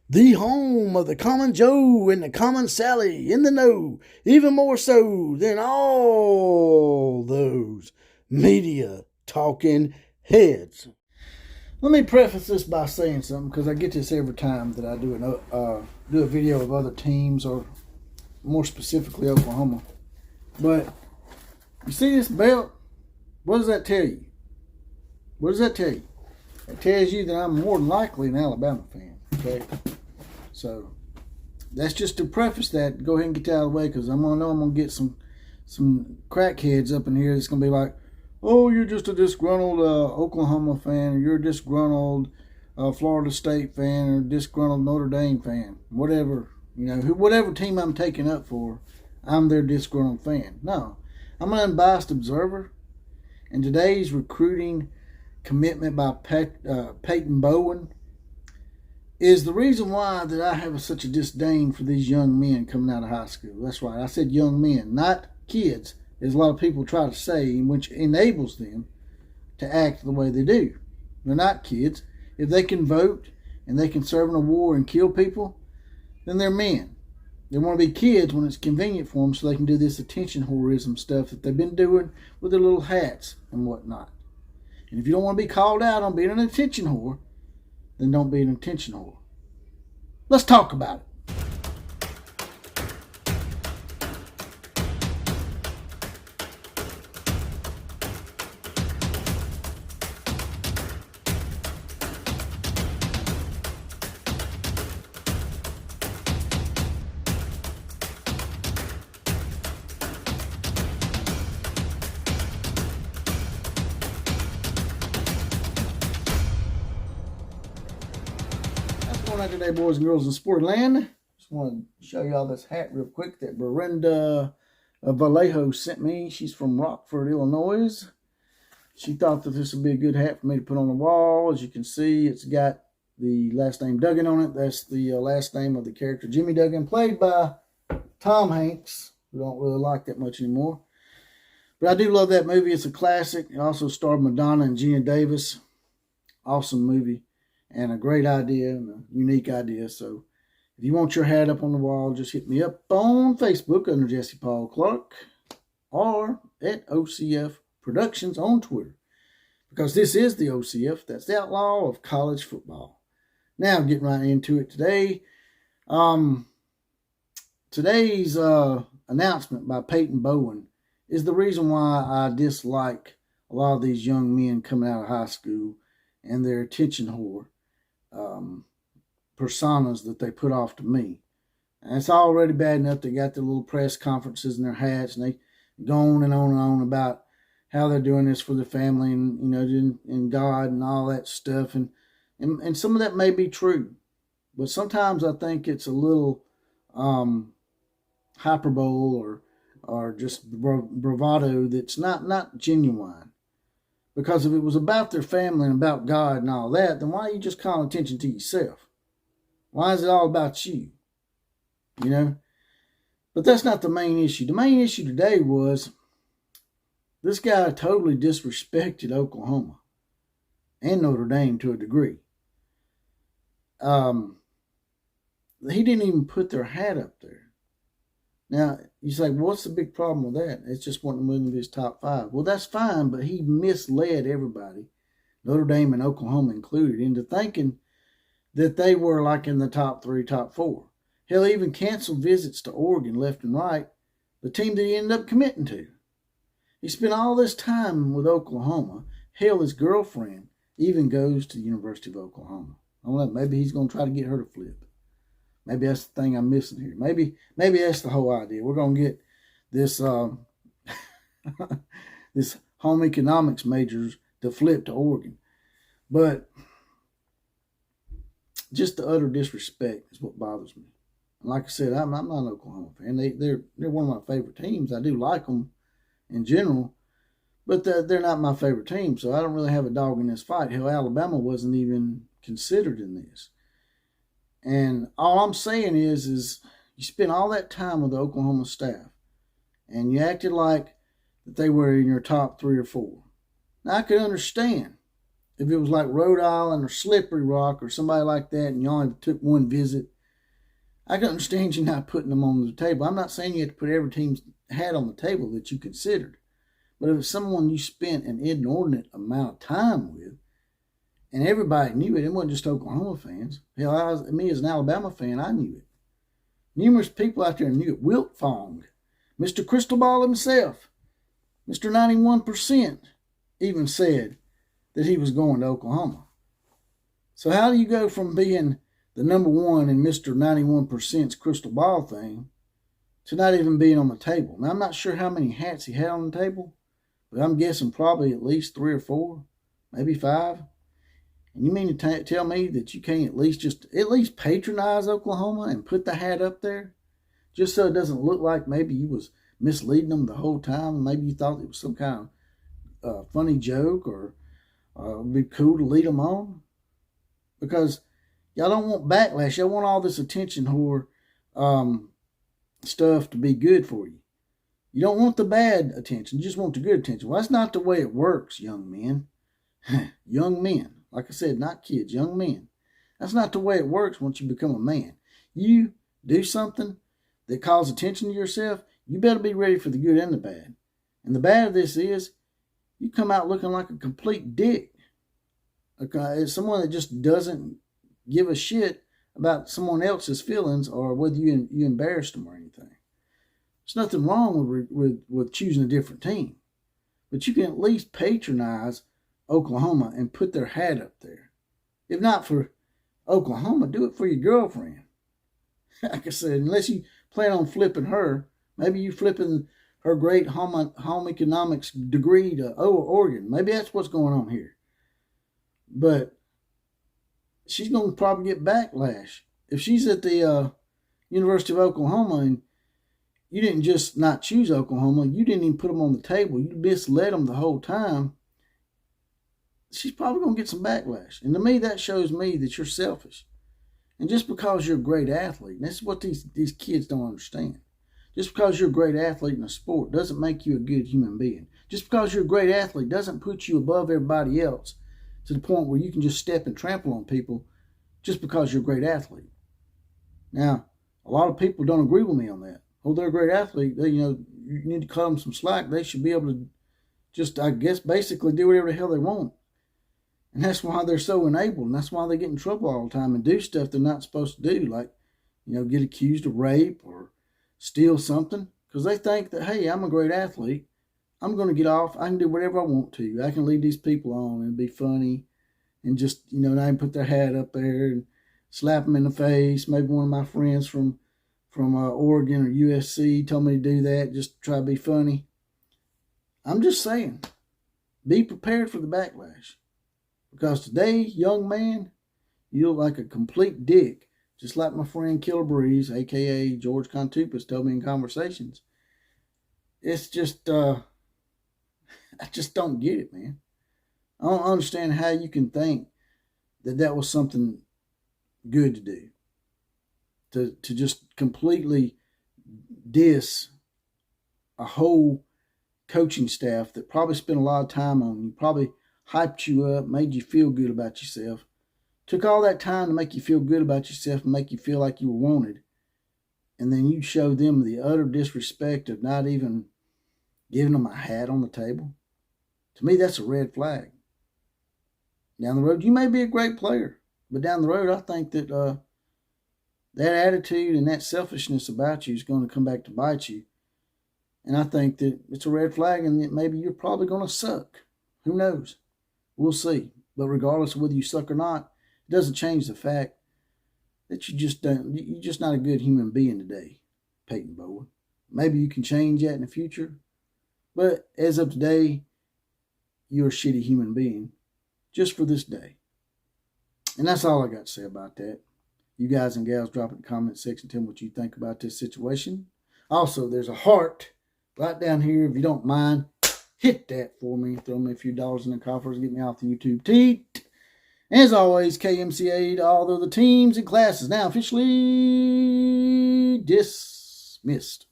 The home of the common Joe and the common Sally in the know, even more so than all those media talking heads. Let me preface this by saying something, because I get this every time that I do a video of other teams, or more specifically Oklahoma. But you see this belt? What does that tell you? What does that tell you? It tells you that I'm more than likely an Alabama fan. Okay, so that's just to preface that. Go ahead and get that out of the way, because I'm gonna get some crackheads up in here that's gonna be like, "Oh, you're just a disgruntled Oklahoma fan, or you're a disgruntled Florida State fan, or a disgruntled Notre Dame fan, whatever, whatever team I'm taking up for, I'm their disgruntled fan." No, I'm an unbiased observer, and today's recruiting commitment by Peyton Bowen is the reason why that I have such a disdain for these young men coming out of high school. That's right, I said young men, not kids, as a lot of people try to say, which enables them to act the way they do. They're not kids. If they can vote and they can serve in a war and kill people, then they're men. They want to be kids when it's convenient for them, so they can do this attention whoreism stuff that they've been doing with their little hats and whatnot. And if you don't want to be called out on being an attention whore, then don't be an attention whore. Let's talk about it. Right today, boys and girls in sport land. Just want to show y'all this hat real quick that Brenda Vallejo sent me. She's from Rockford, Illinois. She thought that this would be a good hat for me to put on the wall. As you can see, it's got the last name Duggan on it. That's the last name of the character Jimmy Duggan, played by Tom Hanks, who don't really like that much anymore. But I do love that movie. It's a classic. It also starred Madonna and Gina Davis. Awesome movie. And a great idea, and a unique idea. So if you want your hat up on the wall, just hit me up on Facebook under Jesse Paul Clark, or at OCF Productions on Twitter. Because this is the OCF, that's the outlaw of college football. Now, getting right into it today. Today's announcement by Peyton Bowen is the reason why I dislike a lot of these young men coming out of high school and their attention whore personas that they put off to me. And it's already bad enough they got their little press conferences and their hats, and they go on and on about how they're doing this for their family and and God and all that stuff, and some of that may be true, but sometimes I think it's a little hyperbole or just bravado that's not genuine. Because if it was about their family and about God and all that, then why are you just calling attention to yourself? Why is it all about you? But that's not the main issue. The main issue today was this guy totally disrespected Oklahoma and Notre Dame to a degree. He didn't even put their hat up there. Now, you say, well, what's the big problem with that? It's just one of his top five. Well, that's fine, but he misled everybody, Notre Dame and Oklahoma included, into thinking that they were like in the top three, top four. Hell, he even canceled visits to Oregon left and right, the team that he ended up committing to. He spent all this time with Oklahoma. Hell, his girlfriend even goes to the University of Oklahoma. I don't know, maybe he's going to try to get her to flip. Maybe that's the thing I'm missing here. Maybe that's the whole idea. We're going to get this this home economics majors to flip to Oregon. But just the utter disrespect is what bothers me. And like I said, I'm not an Oklahoma fan. They're one of my favorite teams. I do like them in general, but they're not my favorite team, so I don't really have a dog in this fight. Hell, Alabama wasn't even considered in this. And all I'm saying is you spent all that time with the Oklahoma staff, and you acted like that they were in your top three or four. Now, I could understand if it was like Rhode Island or Slippery Rock or somebody like that, and you only took one visit, I can understand you not putting them on the table. I'm not saying you have to put every team's hat on the table that you considered. But if it's someone you spent an inordinate amount of time with, and everybody knew it, it wasn't just Oklahoma fans. Hell, me as an Alabama fan, I knew it. Numerous people out there knew it. Wilt Fong, Mr. Crystal Ball himself, Mr. 91% even said that he was going to Oklahoma. So how do you go from being the number one in Mr. 91%'s crystal ball thing to not even being on the table? Now, I'm not sure how many hats he had on the table, but I'm guessing probably at least 3 or 4, maybe 5. And you mean to tell me that you can't at least patronize Oklahoma and put the hat up there just so it doesn't look like maybe you was misleading them the whole time? Maybe you thought it was some kind of funny joke, or it'd be cool to lead them on? Because y'all don't want backlash. Y'all want all this attention whore stuff to be good for you. You don't want the bad attention. You just want the good attention. Well, that's not the way it works, young men. Young men. Like I said, not kids, young men. That's not the way it works once you become a man. You do something that calls attention to yourself, you better be ready for the good and the bad. And the bad of this is, you come out looking like a complete dick. It's someone that just doesn't give a shit about someone else's feelings or whether you embarrassed them or anything. There's nothing wrong with choosing a different team. But you can at least patronize Oklahoma and put their hat up there. If not for Oklahoma, do it for your girlfriend. Like I said, unless you plan on flipping her, maybe you flipping her great home economics degree to Oregon. Maybe that's what's going on here. But she's going to probably get backlash. If she's at the University of Oklahoma and you didn't just not choose Oklahoma, you didn't even put them on the table, you misled them the whole time, she's probably going to get some backlash. And to me, that shows me that you're selfish. And just because you're a great athlete, and this is what these kids don't understand. Just because you're a great athlete in a sport doesn't make you a good human being. Just because you're a great athlete doesn't put you above everybody else to the point where you can just step and trample on people just because you're a great athlete. Now, a lot of people don't agree with me on that. Oh, they're a great athlete. You need to cut them some slack. They should be able to just, I guess, basically do whatever the hell they want. And that's why they're so enabled. And that's why they get in trouble all the time and do stuff they're not supposed to do. Like, get accused of rape or steal something. Because they think that, hey, I'm a great athlete. I'm going to get off. I can do whatever I want to. I can lead these people on and be funny. And just, not even put their hat up there and slap them in the face. Maybe one of my friends from Oregon or USC told me to do that. Just try to be funny. I'm just saying, be prepared for the backlash. Because today, young man, you look like a complete dick. Just like my friend Killer Breeze, a.k.a. George Contupas, told me in conversations. It's just, I just don't get it, man. I don't understand how you can think that was something good to do. To just completely diss a whole coaching staff that probably spent a lot of time on you, probably hyped you up, made you feel good about yourself, took all that time to make you feel good about yourself and make you feel like you were wanted, and then you show them the utter disrespect of not even giving them a hat on the table. To me, that's a red flag. Down the road, you may be a great player, but down the road, I think that that attitude and that selfishness about you is going to come back to bite you. And I think that it's a red flag and that maybe you're probably going to suck. Who knows? We'll see. But regardless of whether you suck or not, it doesn't change the fact that you're just not a good human being today, Peyton Bowen. Maybe you can change that in the future. But as of today, you're a shitty human being just for this day. And that's all I got to say about that. You guys and gals drop in the comment section. Tell me what you think about this situation. Also, there's a heart right down here. If you don't mind, hit that for me. Throw me a few dollars in the coffers. Get me off the YouTube teat. As always, KMCA to all the teams and classes now officially dismissed.